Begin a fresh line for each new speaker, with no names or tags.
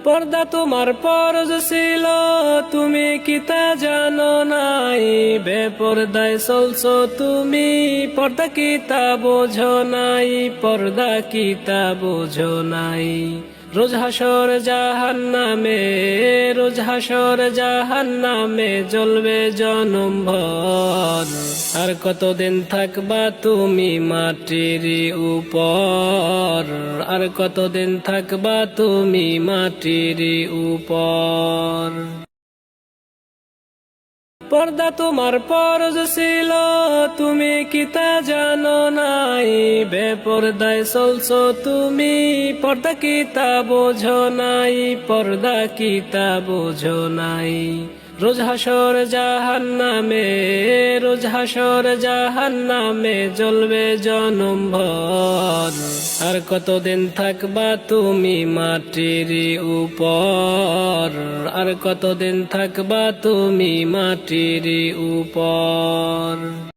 পর্দা তোমার ফরজ ছিল, তুমি কি তা জানো নাই? বেপরদায় চলছো তুমি, পর্দা কি তা বোঝো নাই? পর্দা কি তা বোঝো নাই? রোজ হাসর জাহান্নামে, রোজ হাসর জাহান্নামে জ্বলবে জনম ভর। আর কতদিন থাকবা তুমি মাটির উপর? আর কতদিন থাকবা তুমি মাটির উপর? পর্দা তোমার ফরজ ছিল, তুমি কি তা জানো নাই? বেপরদায় চলছো তুমি, পর্দা কি তা বোঝো নাই? পর্দা কি তা বোঝো নাই? রোজ হাসর জাহান্নামে, রোজ হাসর জাহান্নামে জ্বলবে জনম ভর। আর কতদিন থাকবা তুমি মাটির উপর? আর কতদিন থাকবা তুমি মাটির উপর?